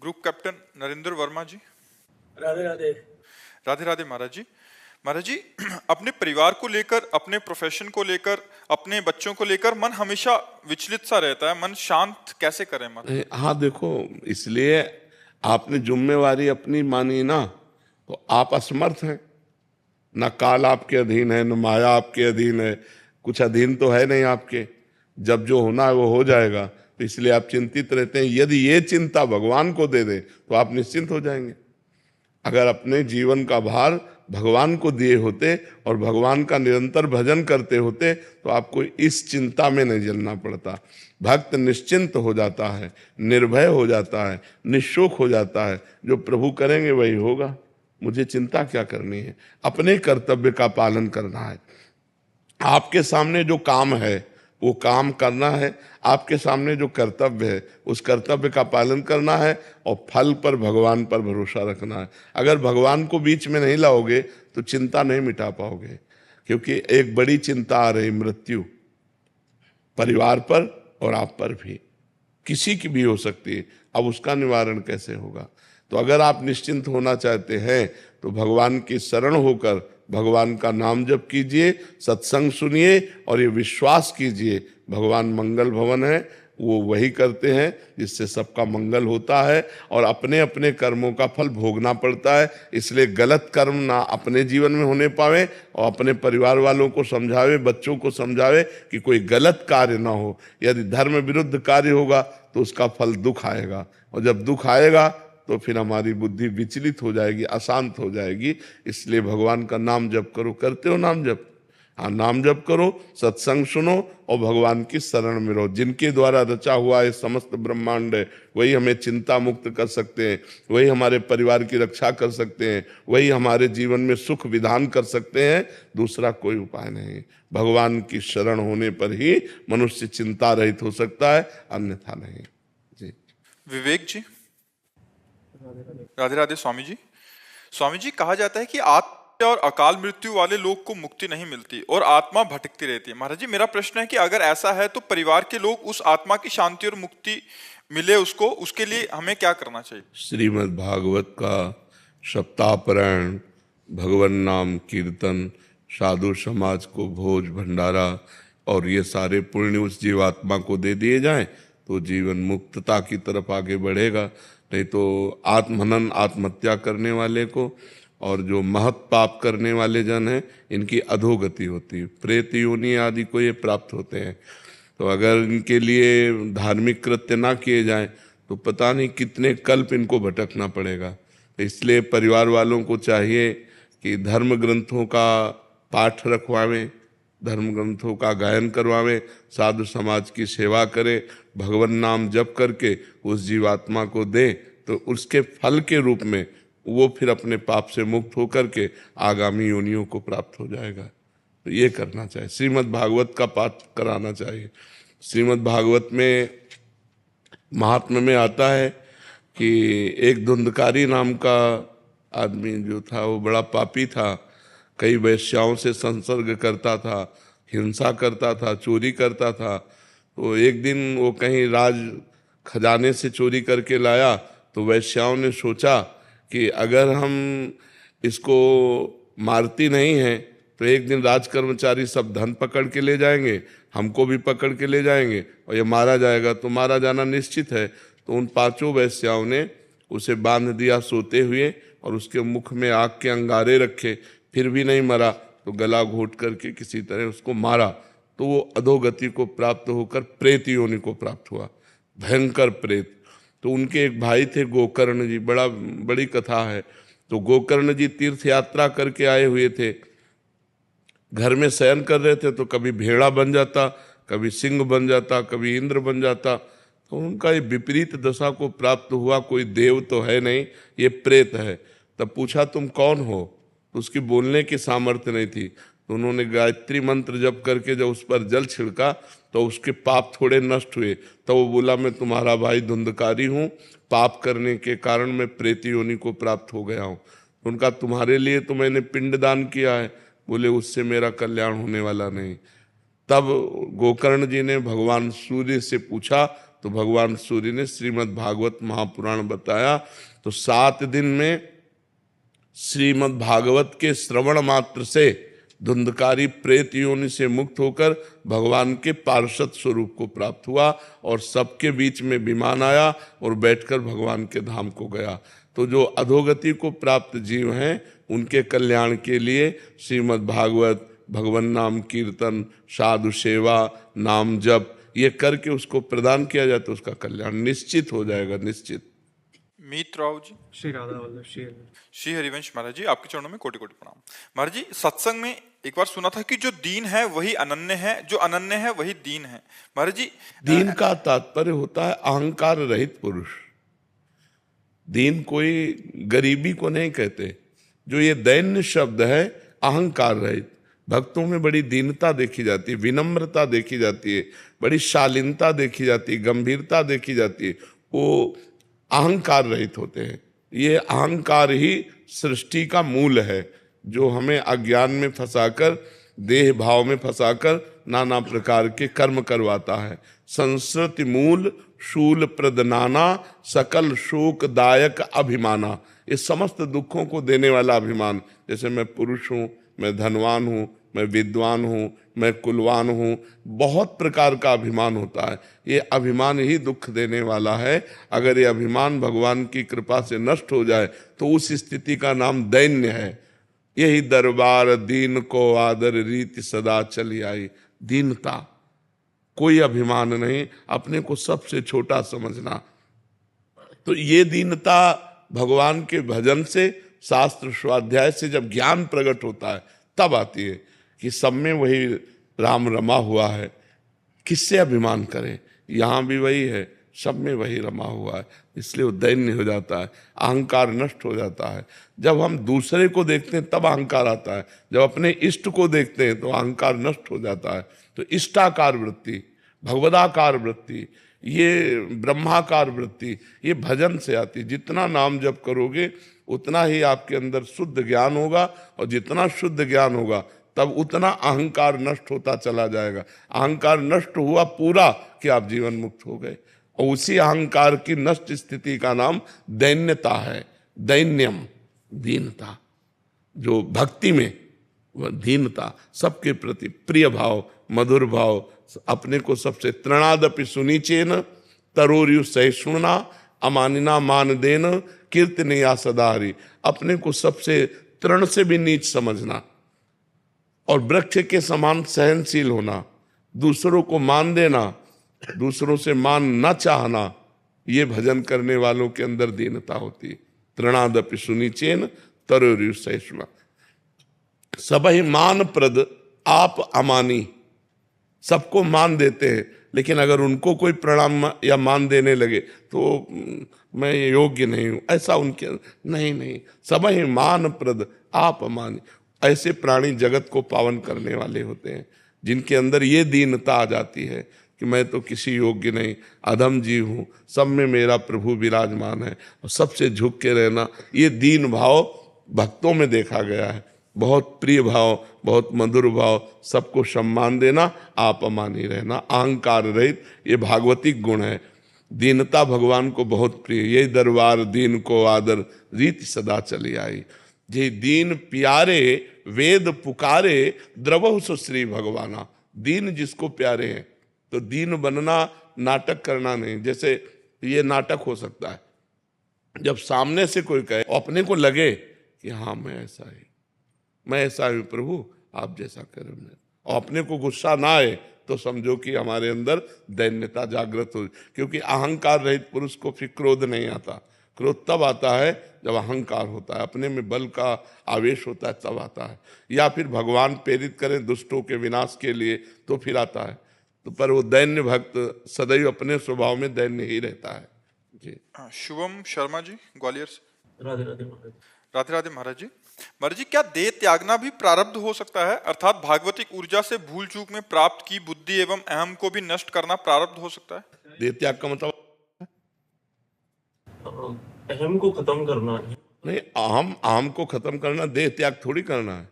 Group captain Narendra Verma जी। राधे राधे। राधे राधे महाराज जी। महाराज जी, अपने परिवार को लेकर, अपने प्रोफेशन को लेकर, अपने बच्चों को लेकर मन हमेशा विचलित सा रहता है। मन शांत कैसे करें मन? हाँ देखो, इसलिए आपने जिम्मेवारी अपनी मानी ना, तो आप असमर्थ हैं। ना काल आपके अधीन है, न माया आपके अधीन है, कुछ अधीन तो है नहीं आपके। जब जो होना है वो हो जाएगा, तो इसलिए आप चिंतित रहते हैं। यदि ये चिंता भगवान को दे दे तो आप निश्चिंत हो जाएंगे। अगर अपने जीवन का भार भगवान को दिए होते और भगवान का निरंतर भजन करते होते तो आपको इस चिंता में नहीं जलना पड़ता। भक्त निश्चिंत हो जाता है, निर्भय हो जाता है, निशोक हो जाता है। जो प्रभु करेंगे वही होगा, मुझे चिंता क्या करनी है। अपने कर्तव्य का पालन करना है। आपके सामने जो काम है वो काम करना है, आपके सामने जो कर्तव्य है उस कर्तव्य का पालन करना है, और फल पर भगवान पर भरोसा रखना है। अगर भगवान को बीच में नहीं लाओगे तो चिंता नहीं मिटा पाओगे, क्योंकि एक बड़ी चिंता आ रही, मृत्यु, परिवार पर और आप पर भी, किसी की भी हो सकती है। अब उसका निवारण कैसे होगा? तो अगर आप निश्चिंत होना चाहते हैं तो भगवान की शरण होकर भगवान का नाम जप कीजिए, सत्संग सुनिए, और ये विश्वास कीजिए भगवान मंगल भवन है, वो वही करते हैं जिससे सबका मंगल होता है, और अपने अपने कर्मों का फल भोगना पड़ता है। इसलिए गलत कर्म ना अपने जीवन में होने पावे, और अपने परिवार वालों को समझावे, बच्चों को समझावे कि कोई गलत कार्य ना हो। यदि धर्म विरुद्ध कार्य होगा तो उसका फल दुख आएगा, और जब दुख आएगा तो फिर हमारी बुद्धि विचलित हो जाएगी, अशांत हो जाएगी। इसलिए भगवान का नाम जप करो। करते हो नाम जप? हाँ, नाम जप करो, सत्संग सुनो और भगवान की शरण में रहो। जिनके द्वारा रचा हुआ है समस्त ब्रह्मांड है, वही हमें चिंता मुक्त कर सकते हैं, वही हमारे परिवार की रक्षा कर सकते हैं, वही हमारे जीवन में सुख विधान कर सकते हैं। दूसरा कोई उपाय नहीं। भगवान की शरण होने पर ही मनुष्य चिंता रहित हो सकता है, अन्यथा नहीं। जी विवेक जी। राधे राधे स्वामी जी। स्वामी जी, कहा जाता है कि आत्मा और अकाल मृत्यु वाले लोग को मुक्ति नहीं मिलती और आत्मा भटकती रहती है। महाराज जी, मेरा प्रश्न है कि अगर ऐसा है तो परिवार के लोग उस आत्मा की शांति और मुक्ति मिले उसको, उसके लिए हमें क्या करना चाहिए? श्रीमद् भागवत का सप्ताह पारायण, भगवान नाम कीर्तन, साधु समाज को भोज भंडारा, और ये सारे पुण्य उस जीवात्मा को दे दिए जाएं तो जीवन मुक्तता की तरफ आगे बढ़ेगा। नहीं तो आत्महनन, आत्महत्या करने वाले को और जो महत पाप करने वाले जन हैं, इनकी अधोगति होती है, प्रेत योनि आदि को ये प्राप्त होते हैं। तो अगर इनके लिए धार्मिक कृत्य ना किए जाएं तो पता नहीं कितने कल्प इनको भटकना पड़ेगा। तो इसलिए परिवार वालों को चाहिए कि धर्म ग्रंथों का पाठ रखवावें, धर्म ग्रंथों का गायन करवावें, साधु समाज की सेवा करें, भगवान नाम जप करके उस जीवात्मा को दे, तो उसके फल के रूप में वो फिर अपने पाप से मुक्त होकर के आगामी योनियों को प्राप्त हो जाएगा। तो ये करना चाहिए। श्रीमद् भागवत का पाठ कराना चाहिए। श्रीमद् भागवत में महात्म्य में आता है कि एक धुंधकारी नाम का आदमी जो था वो बड़ा पापी था, कई वैश्याओं से संसर्ग करता था, हिंसा करता था, चोरी करता था। तो एक दिन वो कहीं राज खजाने से चोरी करके लाया, तो वैश्याओं ने सोचा कि अगर हम इसको मारती नहीं हैं तो एक दिन राज कर्मचारी सब धन पकड़ के ले जाएंगे, हमको भी पकड़ के ले जाएंगे, और ये मारा जाएगा तो मारा जाना निश्चित है। तो उन पांचों वैश्याओं ने उसे बांध दिया सोते हुए, और उसके मुख में आग के अंगारे रखे, फिर भी नहीं मरा तो गला घोट करके किसी तरह उसको मारा। तो वो अधोगति को प्राप्त होकर प्रेत योनि को प्राप्त हुआ, भयंकर प्रेत। तो उनके एक भाई थे गोकर्ण जी, बड़ी कथा है। तो गोकर्ण जी तीर्थ यात्रा करके आए हुए थे, घर में शयन कर रहे थे तो कभी भेड़ा बन जाता, कभी सिंह बन जाता, कभी इंद्र बन जाता। तो उनका ये विपरीत दशा को प्राप्त हुआ। कोई देव तो है नहीं, ये प्रेत है। तब पूछा तुम कौन हो? तो उसकी बोलने की सामर्थ्य नहीं थी। तो उन्होंने गायत्री मंत्र जप करके जब उस पर जल छिड़का तो उसके पाप थोड़े नष्ट हुए। तो वो बोला मैं तुम्हारा भाई धुंधकारी हूँ, पाप करने के कारण मैं प्रेत योनि को प्राप्त हो गया हूँ। उनका तुम्हारे लिए तो मैंने पिंडदान किया है। बोले उससे मेरा कल्याण होने वाला नहीं। तब गोकर्ण जी ने भगवान सूर्य से पूछा, तो भगवान सूर्य ने श्रीमद् भागवत महापुराण बताया। तो 7 दिन में श्रीमद् भागवत के श्रवण मात्र से धुंधकारी प्रेत योनि से मुक्त होकर भगवान के पार्षद स्वरूप को प्राप्त हुआ और सबके बीच में विमान आया और बैठकर भगवान के धाम को गया। तो जो अधोगति को प्राप्त जीव हैं उनके कल्याण के लिए श्रीमद् भागवत, भगवान नाम कीर्तन, साधु सेवा, नाम जप ये करके उसको प्रदान किया जाए तो उसका कल्याण निश्चित हो जाएगा, निश्चित। मीत राव जी। श्री राधा वल्लभ श्री हरिवंश महाराज जी, आपके चरणों में कोटि कोटि प्रणाम। महाराज जी, सत्संग में एक बार सुना था कि जो दीन है वही अनन्य है, जो अनन्य है वही दीन है। महाराज जी, दीन का तात्पर्य होता है अहंकार रहित पुरुष। दीन कोई गरीबी को नहीं कहते। जो ये दैन्य शब्द है अहंकार रहित। भक्तों में बड़ी दीनता देखी जाती है, विनम्रता देखी जाती है, बड़ी शालीनता देखी जाती है, गंभीरता देखी जाती है। वो अहंकार रहित होते हैं। ये अहंकार ही सृष्टि का मूल है जो हमें अज्ञान में फंसाकर, देह भाव में फंसाकर नाना प्रकार के कर्म करवाता है। संस्कृति मूल शूल प्रदनाना सकल शोकदायक अभिमाना। ये समस्त दुखों को देने वाला अभिमान। जैसे मैं पुरुष हूँ, मैं धनवान हूँ, मैं विद्वान हूँ, मैं कुलवान हूँ, बहुत प्रकार का अभिमान होता है। ये अभिमान ही दुख देने वाला है। अगर ये अभिमान भगवान की कृपा से नष्ट हो जाए तो उस स्थिति का नाम दैन्य है। यही दरबार दीन को आदर रीति सदा चली आई। दीनता, कोई अभिमान नहीं, अपने को सबसे छोटा समझना। तो ये दीनता भगवान के भजन से, शास्त्र स्वाध्याय से जब ज्ञान प्रकट होता है तब आती है कि सब में वही राम रमा हुआ है, किससे अभिमान करें। यहाँ भी वही है, सब में वही रमा हुआ है, इसलिए वो दैन्य हो जाता है, अहंकार नष्ट हो जाता है। जब हम दूसरे को देखते हैं तब अहंकार आता है, जब अपने इष्ट को देखते हैं तो अहंकार नष्ट हो जाता है। तो इष्टाकार वृत्ति, भगवदाकार वृत्ति, ये ब्रह्माकार वृत्ति, ये भजन से आती। जितना नाम जप करोगे उतना ही आपके अंदर शुद्ध ज्ञान होगा, और जितना शुद्ध ज्ञान होगा तब उतना अहंकार नष्ट होता चला जाएगा। अहंकार नष्ट हुआ पूरा कि आप जीवन मुक्त हो गए। और उसी अहंकार की नष्ट स्थिति का नाम दैन्यता है। दैन्यम, दीनता। जो भक्ति में वह दीनता, सबके प्रति प्रिय भाव, मधुर भाव, अपने को सबसे तृणादपि सुनीचेन तरोर्यु सहिष्णुना अमानिना मान देन कीर्तनिया सदाहरि। अपने को सबसे तृण से भी नीच समझना और वृक्ष के समान सहनशील होना, दूसरों को मान देना, दूसरों से मान न चाहना, ये भजन करने वालों के अंदर दीनता होती है। तृणादपि सुनीचेन तरोर्यु सहिष्णुना। सबहि मान प्रद आप अमानी। सबको मान देते हैं, लेकिन अगर उनको कोई प्रणाम या मान देने लगे तो मैं योग्य नहीं हूं, ऐसा उनके नहीं। सबहि मान प्रद आप अमानी। ऐसे प्राणी जगत को पावन करने वाले होते हैं, जिनके अंदर ये दीनता आ जाती है कि मैं तो किसी योग्य नहीं, अधम जीव हूँ, सब में मेरा प्रभु विराजमान है, और सबसे झुक के रहना। ये दीन भाव भक्तों में देखा गया है। बहुत प्रिय भाव, बहुत मधुर भाव, सबको सम्मान देना, आप अमानी रहना, अहंकार रहित, ये भागवतिक गुण है। दीनता भगवान को बहुत प्रिय। ये दरबार दीन को आदर रीति सदा चली आई। जे दीन प्यारे वेद पुकारे द्रवहु सुश्री भगवाना। दीन जिसको प्यारे हैं, तो दीन बनना नाटक करना नहीं। जैसे ये नाटक हो सकता है जब सामने से कोई कहे, अपने को लगे कि हाँ मैं ऐसा हूँ प्रभु, आप जैसा करें, और अपने को गुस्सा ना आए तो समझो कि हमारे अंदर दैन्यता जागृत हो। क्योंकि अहंकार रहित पुरुष को फिर क्रोध नहीं आता। क्रोध तब आता है जब अहंकार होता है, अपने में बल का आवेश होता है, तब आता है। या फिर भगवान प्रेरित करें दुष्टों के विनाश के लिए तो फिर आता है। तो पर वो दैन्य भक्त सदैव अपने स्वभाव में दैन्य ही रहता है। जी। शुभम शर्मा जी, ग्वालियर से। राधे राधे महाराज। राधे राधे महाराज जी। महाराज जी, क्या देह त्यागना भी प्रारब्ध हो सकता है? अर्थात भागवतिक ऊर्जा से भूल चूक में प्राप्त की बुद्धि एवं अहम को भी नष्ट करना प्रारब्ध हो सकता है? देह त्याग का मतलब अहम को खत्म करना है। नहीं, अहम को खत्म करना, देह त्याग थोड़ी करना है।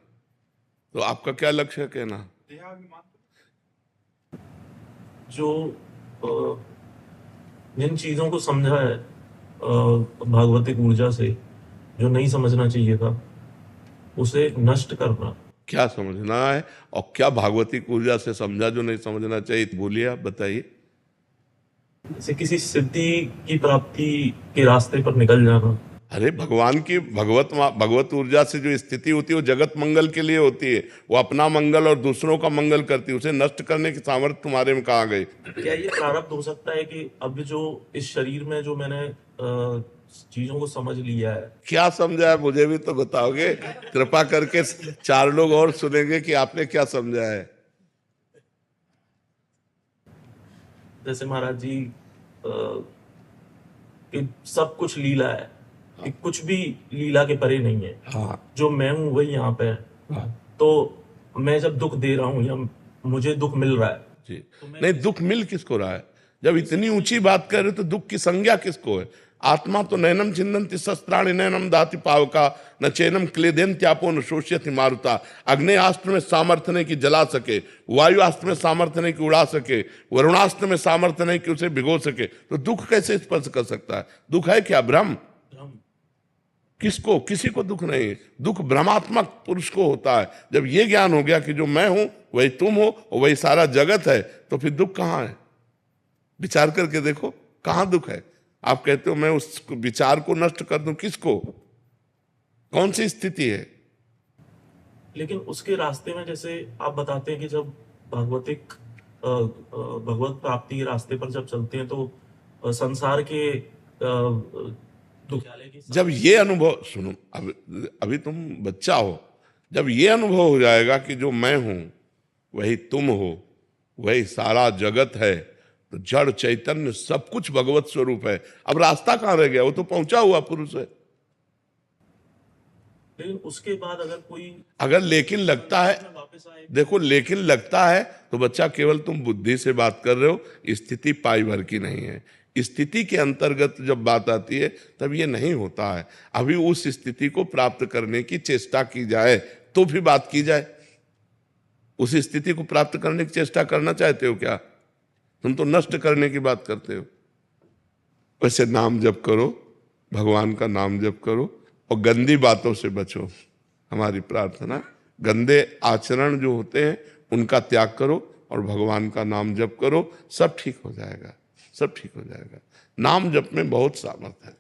तो आपका क्या लक्ष्य है कहना? जो जिन चीजों को समझा है भागवतिक ऊर्जा से, जो नहीं समझना चाहिए था, उसे नष्ट करना। क्या समझना है और क्या भागवतिक ऊर्जा से समझा जो नहीं समझना चाहिए? बोलिए, आप बताइए। जैसे किसी सिद्धि की प्राप्ति के रास्ते पर निकल जाना। अरे भगवान की भगवत ऊर्जा से जो स्थिति होती है वो जगत मंगल के लिए होती है। वो अपना मंगल और दूसरों का मंगल करती है। उसे नष्ट करने की सामर्थ्य तुम्हारे में कहाँ गई? क्या ये प्रारब्ध हो सकता है कि अब जो इस शरीर में जो मैंने चीजों को समझ लिया है, क्या समझा है मुझे भी तो बताओगे? कृपा करके 4 लोग और सुनेंगे कि आपने क्या समझा है। जैसे महाराज जी कि सब कुछ लीला है, कि कुछ भी लीला के परे नहीं है। हाँ जो मैं हूं वही यहाँ पे है। हाँ तो मैं जब दुख दे रहा हूं या मुझे दुख मिल रहा है, जी। नहीं, दुख मिल किसको रहा है? जब इतनी ऊंची बात कर रहे हो तो दुख की संज्ञा किसको है? आत्मा तो नैनम छिन्दन्ति शस्त्राणि नैनम दाति पावका न चैनम क्लेदेन्त्यापो न शोष्यति मारुता। अग्नेयास्त्र में सामर्थ्य नहीं कि जला सके, वायुआस्त्र में सामर्थ्य नहीं कि उड़ा सके, वरुणास्त्र में सामर्थ्य नहीं कि उसे भिगो सके, तो दुख कैसे स्पर्श कर सकता है? दुख है क्या? भ्रम। भ्रम। किसको? किसी को दुख नहीं। दुख भ्रमात्मक पुरुष को होता है। जब ये ज्ञान हो गया कि जो मैं हूं वही तुम हो और वही सारा जगत है, तो फिर दुख कहाँ है? विचार करके देखो, कहाँ दुख है? आप कहते हो मैं उस विचार को नष्ट कर दूं, किसको? कौन सी स्थिति है? लेकिन उसके रास्ते में जैसे आप बताते हैं कि जब भगवतिक भगवत प्राप्ति के रास्ते पर जब चलते हैं तो संसार के दुखियाले की जब ये अनुभव, सुनो, अभी तुम बच्चा हो, जब ये अनुभव हो जाएगा कि जो मैं हूं वही तुम हो, वही सारा जगत है, तो जड़ चैतन्य सब कुछ भगवत स्वरूप है। अब रास्ता कहां रह गया? वो तो पहुंचा हुआ पुरुष है। लेकिन उसके बाद अगर लेकिन लगता है, वापस आए, देखो, लेकिन लगता है तो बच्चा केवल तुम बुद्धि से बात कर रहे हो, स्थिति पाई भर की नहीं है। स्थिति के अंतर्गत जब बात आती है तब ये नहीं होता है। अभी उस स्थिति को प्राप्त करने की चेष्टा की जाए तो भी बात की जाए। उस स्थिति को प्राप्त करने की चेष्टा करना चाहते हो क्या? तुम तो नष्ट करने की बात करते हो। वैसे नाम जप करो, भगवान का नाम जप करो और गंदी बातों से बचो। हमारी प्रार्थना, गंदे आचरण जो होते हैं उनका त्याग करो और भगवान का नाम जप करो, सब ठीक हो जाएगा, सब ठीक हो जाएगा। नाम जप में बहुत सामर्थ्य है।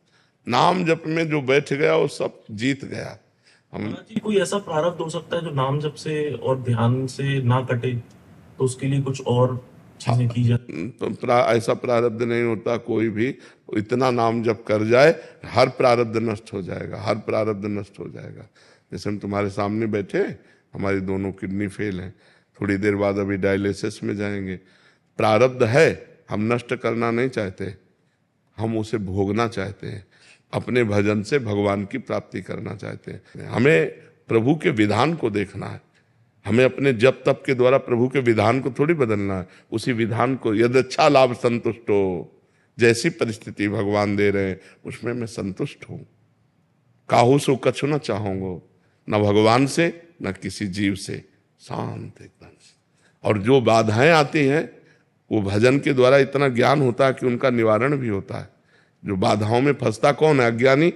नाम जप में जो बैठ गया वो सब जीत गया। महाराज जी, कोई ऐसा प्रारब्ध हो सकता है जो नाम जप से और ध्यान से ना कटे, तो उसके लिए कुछ और चीजें की जाए? ऐसा प्रारब्ध नहीं होता कोई भी। इतना नाम जप कर जाए, हर प्रारब्ध नष्ट हो जाएगा, हर प्रारब्ध नष्ट हो जाएगा। जैसे हम तुम्हारे सामने बैठे, हमारी दोनों किडनी फेल हैं, थोड़ी देर बाद अभी डायलिसिस में जाएंगे। प्रारब्ध है, हम नष्ट करना नहीं चाहते, हम उसे भोगना चाहते हैं। अपने भजन से भगवान की प्राप्ति करना चाहते हैं। हमें प्रभु के विधान को देखना है। हमें अपने जप तप के द्वारा प्रभु के विधान को थोड़ी बदलना है। उसी विधान को, यदि अच्छा लाभ संतुष्ट हो, जैसी परिस्थिति भगवान दे रहे हैं उसमें मैं संतुष्ट हूं। काहू सो कछु न चाहूंगो, न भगवान से न किसी जीव से, शांत एकदम। और जो बाधाएं आती हैं वो भजन के द्वारा इतना ज्ञान होता है कि उनका निवारण भी होता है। जो बाधाओं में फंसता कौन है? अज्ञानी।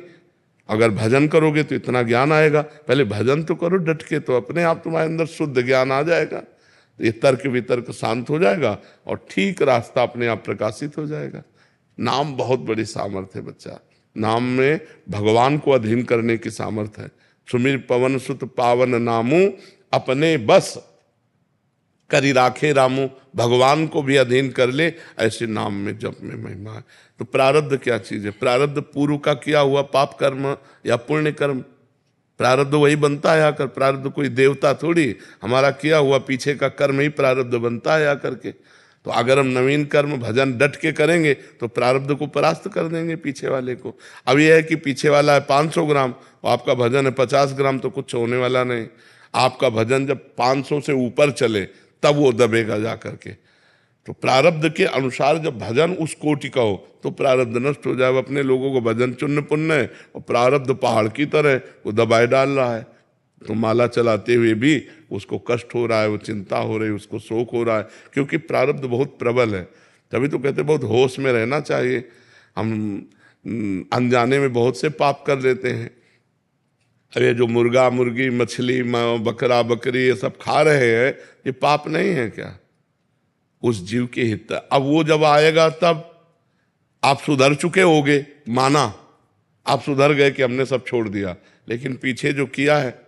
अगर भजन करोगे तो इतना ज्ञान आएगा। पहले भजन तो करो डट के, तो अपने आप तुम्हारे अंदर शुद्ध ज्ञान आ जाएगा। तो ये तर्क वितर्क शांत हो जाएगा और ठीक रास्ता अपने आप प्रकाशित हो जाएगा। नाम बहुत बड़ी सामर्थ्य है बच्चा। नाम में भगवान को अधीन करने की सामर्थ्य है। सुमिर पवन सुत पावन नामू, अपने बस करी राखे रामू। भगवान को भी अधीन कर ले, ऐसे नाम में जप में महिमा है। तो प्रारब्ध क्या चीज है? प्रारब्ध पूर्व का किया हुआ पाप कर्म या पुण्य कर्म। प्रारब्ध वही बनता है आकर। प्रारब्ध कोई देवता थोड़ी, हमारा किया हुआ पीछे का कर्म ही प्रारब्ध बनता है आकर के। तो अगर हम नवीन कर्म भजन डट के करेंगे तो प्रारब्ध को परास्त कर देंगे, पीछे वाले को। अब यह है कि पीछे वाला है 500 ग्राम और आपका भजन है 50 ग्राम, तो कुछ होने वाला नहीं। आपका भजन जब 500 से ऊपर चले तब वो दबेगा जा करके। तो प्रारब्ध के अनुसार जब भजन उस कोटि का हो तो प्रारब्ध नष्ट हो जाए। अपने लोगों को भजन चुन्न पुण्य है और प्रारब्ध पहाड़ की तरह वो दबाए डाल रहा है। तो माला चलाते हुए भी उसको कष्ट हो रहा है, वो चिंता हो रही है, उसको शोक हो रहा है, क्योंकि प्रारब्ध बहुत प्रबल है। तभी तो कहते बहुत होश में रहना चाहिए। हम अनजाने में बहुत से पाप कर लेते हैं। अरे जो मुर्गा मुर्गी मछली बकरा बकरी ये सब खा रहे हैं, ये पाप नहीं है क्या? उस जीव के हित। अब वो जब आएगा तब आप सुधर चुके होगे, माना आप सुधर गए कि हमने सब छोड़ दिया, लेकिन पीछे जो किया है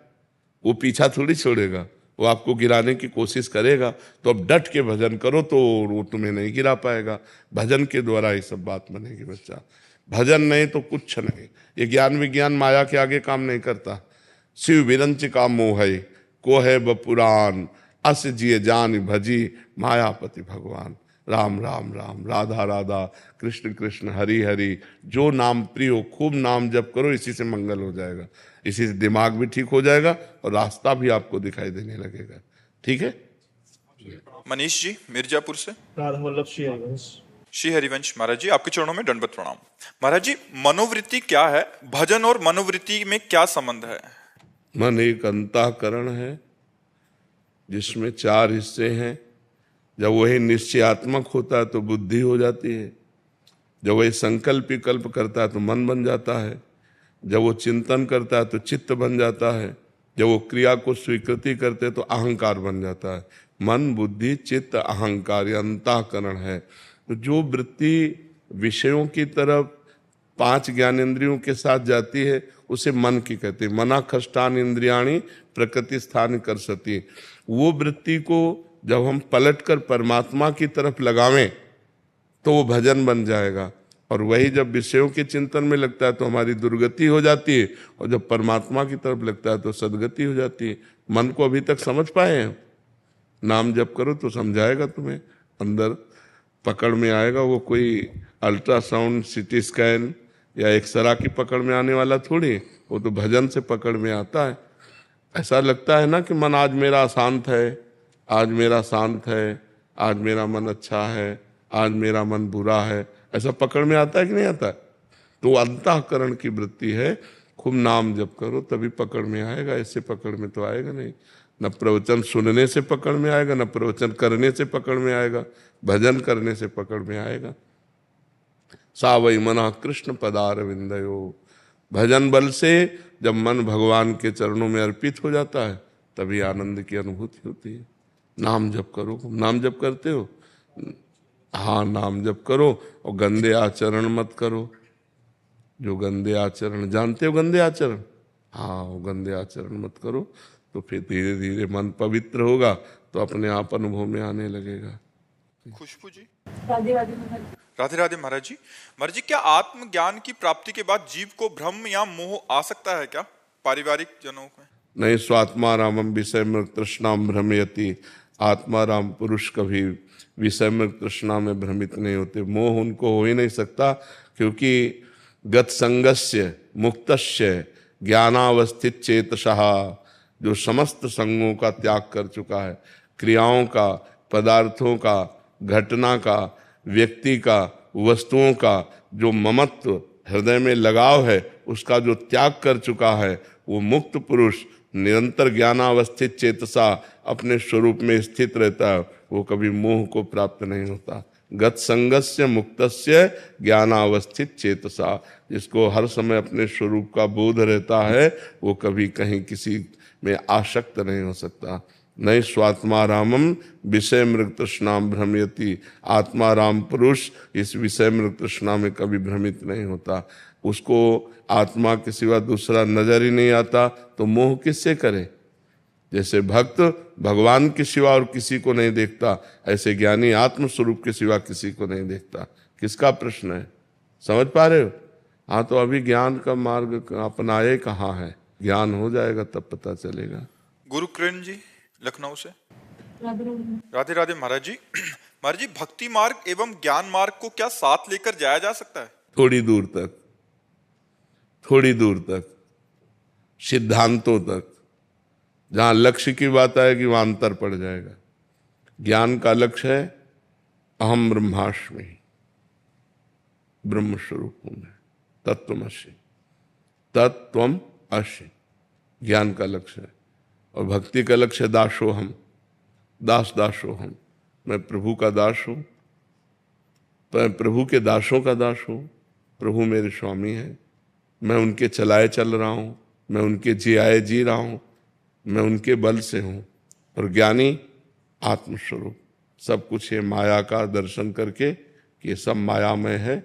वो पीछा थोड़ी छोड़ेगा, वो आपको गिराने की कोशिश करेगा। तो अब डट के भजन करो तो वो तुम्हें नहीं गिरा पाएगा। भजन के द्वारा ही सब बात बनेगी बच्चा, भजन नहीं तो कुछ नहीं। ये ज्ञान विज्ञान माया के आगे काम नहीं करता। शिव विरंच का मोह है को है बपुराण, अस जिए जान भजी मायापति भगवान। राम राम राम, राधा राधा, कृष्ण कृष्ण, हरि हरि। जो नाम प्रिय हो, खूब नाम जप करो, इसी से मंगल हो जाएगा, इसी से दिमाग भी ठीक हो जाएगा और रास्ता भी आपको दिखाई देने लगेगा। ठीक है। मनीष जी मिर्जापुर से। राधा वल्लभ श्री हरिवंश। श्री हरिवंश महाराज जी, आपके चरणों में दंडवत प्रणाम। महाराज जी, मनोवृत्ति क्या है? भजन और मनोवृत्ति में क्या संबंध है? मन एक अंतःकरण है जिसमें 4 हिस्से हैं। जब वही निश्चयात्मक होता है तो बुद्धि हो जाती है, जब वही संकल्प विकल्प करता है तो मन बन जाता है, जब वो चिंतन करता है तो चित्त बन जाता है, जब वो क्रिया को स्वीकृति करते तो अहंकार बन जाता है। मन बुद्धि चित्त अहंकार, ये अंतःकरण है। तो जो वृत्ति विषयों की तरफ 5 ज्ञानेंद्रियों के साथ जाती है उसे मन की कहते हैं। मना खष्टान इंद्रियाणी प्रकृति स्थान कर सती। वो वृत्ति को जब हम पलटकर परमात्मा की तरफ लगावें तो वो भजन बन जाएगा। और वही जब विषयों के चिंतन में लगता है तो हमारी दुर्गति हो जाती है, और जब परमात्मा की तरफ लगता है तो सदगति हो जाती है। मन को अभी तक समझ पाए हैं? नाम जप करो तो समझाएगा तुम्हें, अंदर पकड़ में आएगा। वो कोई अल्ट्रासाउंड सिटी स्कैन या एक्सरा की पकड़ में आने वाला थोड़ी, वो तो भजन से पकड़ में आता है। ऐसा लगता है ना कि मन आज मेरा शांत है, आज मेरा शांत है, आज मेरा मन अच्छा है, आज मेरा मन बुरा है, ऐसा पकड़ में आता है कि नहीं आता है? तो अंतःकरण की वृत्ति है। खूब नाम जप करो तभी पकड़ में आएगा, ऐसे पकड़ में तो आएगा नहीं। न प्रवचन सुनने से पकड़ में आएगा, न प्रवचन करने से पकड़ में आएगा, भजन करने से पकड़ में आएगा। सा वै मना कृष्ण पदार विंदयो। भजन बल से जब मन भगवान के चरणों में अर्पित हो जाता है तभी आनंद की अनुभूति होती है। नाम जप करो। नाम जप करते हो? हाँ, नाम जप करो और गंदे आचरण मत करो। जो गंदे आचरण, जानते हो गंदे आचरण? हाँ, वो गंदे आचरण मत करो, तो फिर धीरे धीरे मन पवित्र होगा तो अपने आप अनुभव में आने लगेगा। खुशबू जी। राधे राधे महाराज। राधे राधे महाराज जी। महाराज जी, क्या आत्मज्ञान की प्राप्ति के बाद जीव को भ्रम या मोह आ सकता है क्या पारिवारिक जनों में? नहीं, स्वात्मा रामम विषय मृग तृष्णाम भ्रमयति। आत्मा राम पुरुष कभी विषय मृग तृष्णा में भ्रमित नहीं होते। मोह उनको हो ही नहीं सकता, क्योंकि गत संगस्य मुक्तस्य ज्ञानावस्थित चेतसः, जो समस्त संगों का त्याग कर चुका है, क्रियाओं का, पदार्थों का, घटना का, व्यक्ति का, वस्तुओं का जो ममत्व हृदय में लगाव है उसका जो त्याग कर चुका है, वो मुक्त पुरुष निरंतर ज्ञानावस्थित चेतसा अपने स्वरूप में स्थित रहता है। वो कभी मोह को प्राप्त नहीं होता। गत संगस्य मुक्तस्य ज्ञानावस्थित चेतसा, जिसको हर समय अपने स्वरूप का बोध रहता है वो कभी कहीं किसी में आसक्त नहीं हो सकता। नहीं स्वात्मा रामम विषय मृग तृष्णाम भ्रमयति। आत्मा राम पुरुष इस विषय मृग तृष्णा में कभी भ्रमित नहीं होता। उसको आत्मा के सिवा दूसरा नजर ही नहीं आता, तो मोह किससे करे? जैसे भक्त भगवान के सिवा और किसी को नहीं देखता, ऐसे ज्ञानी आत्म स्वरूप के सिवा किसी को नहीं देखता। किसका प्रश्न है? समझ पा रहे हो? हाँ, तो अभी ज्ञान का मार्ग अपनाए कहाँ है? ज्ञान हो जाएगा तब पता चलेगा। गुरु किरण जी लखनऊ से। राधे राधे। राधे राधे महाराज जी। महाराज जी, भक्ति मार्ग एवं ज्ञान मार्ग को क्या साथ लेकर जाया जा सकता है? थोड़ी दूर तक, थोड़ी दूर तक, सिद्धांतों तक। जहां लक्ष्य की बात आएगी वहां अंतर पड़ जाएगा। ज्ञान का लक्ष्य है अहम ब्रह्मास्मि, ब्रह्म स्वरूप हूं मैं, तत्त्वमसि, तत्त्वम असि, ज्ञान का लक्ष्य है। और भक्ति का लक्ष्य दासोहम, दास दासोहम, मैं प्रभु का दास हूं, प्रभु के दासों का दास हूँ, प्रभु मेरे स्वामी हैं, मैं उनके चलाए चल रहा हूँ, मैं उनके जियाए जी रहा हूँ, मैं उनके बल से हूँ। और ज्ञानी आत्मस्वरूप सब कुछ ये माया का दर्शन करके कि ये सब मायामय है,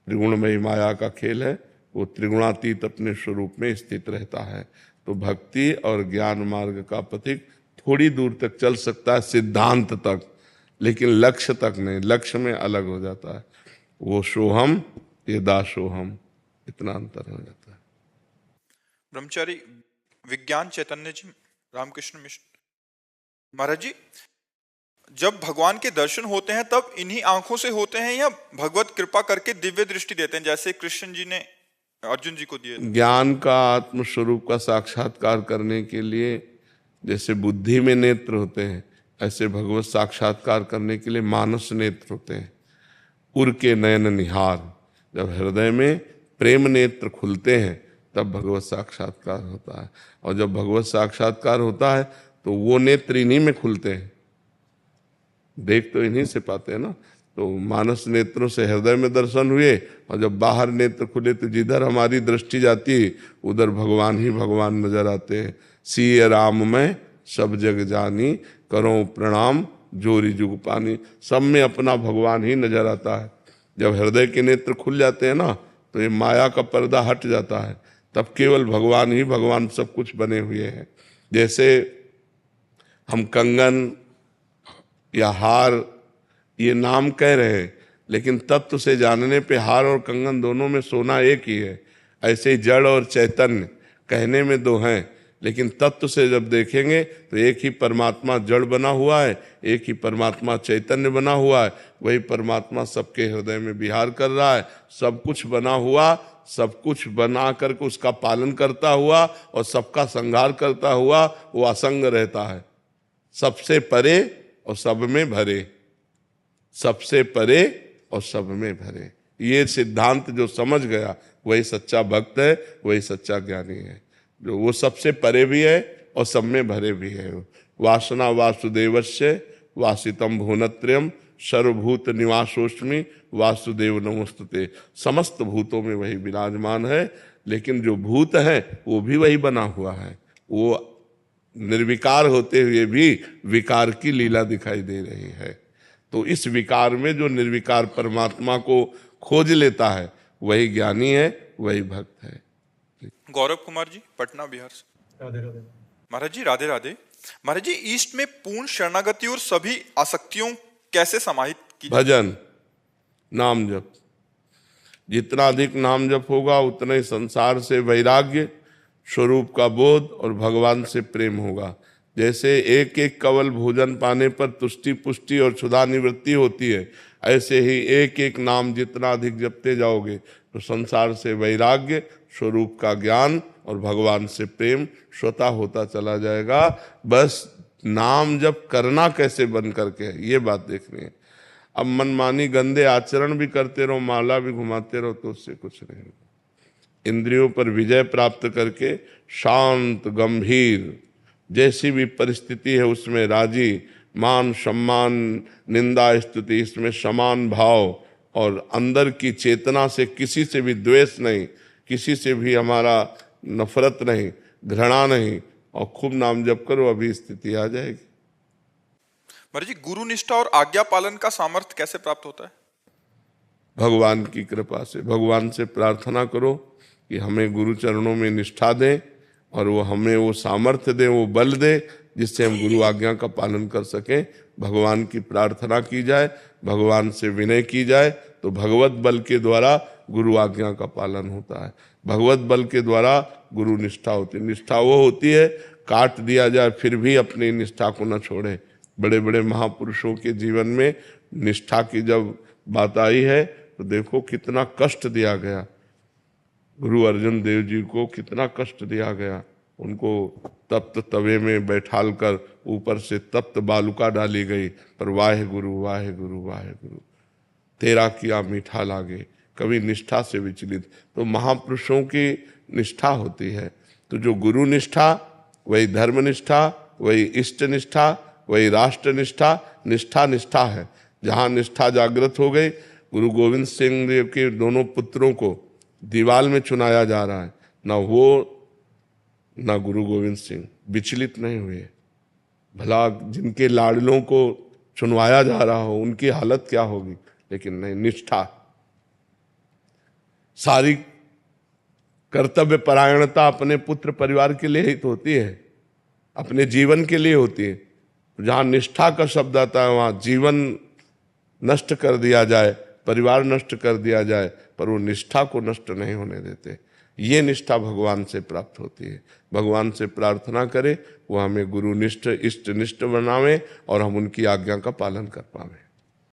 त्रिगुणमयी माया का खेल है, वो त्रिगुणातीत अपने स्वरूप में स्थित रहता है। तो भक्ति और ज्ञान मार्ग का पथिक थोड़ी दूर तक चल सकता है, सिद्धांत तक, लेकिन लक्ष्य तक नहीं। लक्ष्य में अलग हो जाता है, वो सोहम ये दासोहम, इतना अंतर हो जाता है। ब्रह्मचारी विज्ञान चैतन्य जी, रामकृष्ण मिश्र। महाराज जी, जब भगवान के दर्शन होते हैं तब इन्हीं आंखों से होते हैं या भगवत कृपा करके दिव्य दृष्टि देते हैं, जैसे कृष्ण जी ने अर्जुन जी को दिए? ज्ञान का आत्मस्वरूप का साक्षात्कार करने के लिए जैसे बुद्धि में नेत्र होते हैं, ऐसे भगवत साक्षात्कार करने के लिए मानस नेत्र होते हैं। उर के नयन निहार, जब हृदय में प्रेम नेत्र खुलते हैं तब भगवत साक्षात्कार होता है। और जब भगवत साक्षात्कार होता है तो वो नेत्र इन्हीं में खुलते हैं, देख तो इन्हीं से पाते हैं ना। तो मानस नेत्रों से हृदय में दर्शन हुए, और जब बाहर नेत्र खुले तो जिधर हमारी दृष्टि जाती है उधर भगवान ही भगवान नजर आते हैं। सिय राम में सब जग जानी, करो प्रणाम जोरी जुग पानी, सब में अपना भगवान ही नजर आता है। जब हृदय के नेत्र खुल जाते हैं ना तो ये माया का पर्दा हट जाता है, तब केवल भगवान ही भगवान सब कुछ बने हुए हैं। जैसे हम कंगन या हार ये नाम कह रहे हैं, लेकिन तत्व से जानने पे हार और कंगन दोनों में सोना एक ही है। ऐसे ही जड़ और चैतन्य कहने में दो हैं, लेकिन तत्व से जब देखेंगे तो एक ही परमात्मा जड़ बना हुआ है, एक ही परमात्मा चैतन्य बना हुआ है। वही परमात्मा सबके हृदय में विहार कर रहा है। सब कुछ बना हुआ, सब कुछ बना करके उसका पालन करता हुआ और सबका संहार करता हुआ वो असंग रहता है, सबसे परे और सब में भरे, सबसे परे और सब में भरे। ये सिद्धांत जो समझ गया वही सच्चा भक्त है, वही सच्चा ज्ञानी है, जो वो सबसे परे भी है और सब में भरे भी है। वासना वासुदेवस्य वासितम भुवनत्रयम् सर्वभूत निवासोस्मि वासुदेव नमोस्तुते। समस्त भूतों में वही विराजमान है, लेकिन जो भूत है वो भी वही बना हुआ है। वो निर्विकार होते हुए भी विकार की लीला दिखाई दे रही है। तो इस विकार में जो निर्विकार परमात्मा को खोज लेता है वही ज्ञानी है, वही भक्त है। गौरव कुमार जी, पटना बिहार से। राधे राधे। महाराज जी राधे राधे। महाराज जी, ईस्ट में पूर्ण शरणागति और सभी आसक्तियों कैसे समाहित की? भजन, नाम जप, जितना अधिक नाम जप होगा उतना ही संसार से वैराग्य, स्वरूप का बोध और भगवान से प्रेम होगा। जैसे एक एक कवल भोजन पाने पर तुष्टि पुष्टि और क्षुधा निवृत्ति होती है, ऐसे ही एक एक नाम जितना अधिक जपते जाओगे तो संसार से वैराग्य, स्वरूप का ज्ञान और भगवान से प्रेम स्वतः होता चला जाएगा। बस नाम जप करना कैसे बन करके है, ये बात देखनी है। अब मनमानी गंदे आचरण भी करते रहो, माला भी घुमाते रहो तो उससे कुछ नहीं होगा। इंद्रियों पर विजय प्राप्त करके शांत गंभीर जैसी भी परिस्थिति है उसमें राजी, मान सम्मान निंदा स्तुति इसमें समान भाव, और अंदर की चेतना से किसी से भी द्वेष नहीं, किसी से भी हमारा नफरत नहीं, घृणा नहीं, और खूब नाम जप करो, अभी स्थिति आ जाएगी। महाराज जी, गुरु निष्ठा और आज्ञा पालन का सामर्थ्य कैसे प्राप्त होता है? भगवान की कृपा से। भगवान से प्रार्थना करो कि हमें गुरु चरणों में निष्ठा दें और वो हमें वो सामर्थ्य दे, वो बल दे, जिससे हम गुरु आज्ञा का पालन कर सकें। भगवान की प्रार्थना की जाए, भगवान से विनय की जाए, तो भगवत बल के द्वारा गुरु आज्ञा का पालन होता है। भगवत बल के द्वारा गुरु निष्ठा होती है। निष्ठा वो होती है काट दिया जाए फिर भी अपनी निष्ठा को न छोड़े। बड़े बड़े महापुरुषों के जीवन में निष्ठा की जब बात आई है तो देखो कितना कष्ट दिया गया। गुरु अर्जुन देव जी को कितना कष्ट दिया गया। उनको तप्त तवे में बैठाल कर ऊपर से तप्त बालुका डाली गई, पर वाहे गुरु वाहे गुरु वाहे गुरु तेरा किया मीठा लागे। कभी निष्ठा से विचलित, तो महापुरुषों की निष्ठा होती है। तो जो गुरु निष्ठा, वही धर्म निष्ठा, वही इष्ट निष्ठा, वही राष्ट्र निष्ठा। निष्ठा निष्ठा है। जहाँ निष्ठा जागृत हो गई गुरु गोविंद सिंह देव के दोनों पुत्रों को दीवाल में चुनाया जा रहा है, ना वो ना गुरु गोविंद सिंह विचलित नहीं हुए। भला जिनके लाडलों को चुनवाया जा रहा हो उनकी हालत क्या होगी, लेकिन नहीं, निष्ठा, सारी कर्तव्य परायणता अपने पुत्र परिवार के लिए ही तो होती है, अपने जीवन के लिए होती है। जहाँ निष्ठा का शब्द आता है वहाँ जीवन नष्ट कर दिया जाए, परिवार नष्ट कर दिया जाए, पर वो निष्ठा को नष्ट नहीं होने देते। ये निष्ठा भगवान से प्राप्त होती है। भगवान से प्रार्थना करें वो हमें गुरुनिष्ठ इष्टनिष्ठ बनावे और हम उनकी आज्ञा का पालन कर पावे।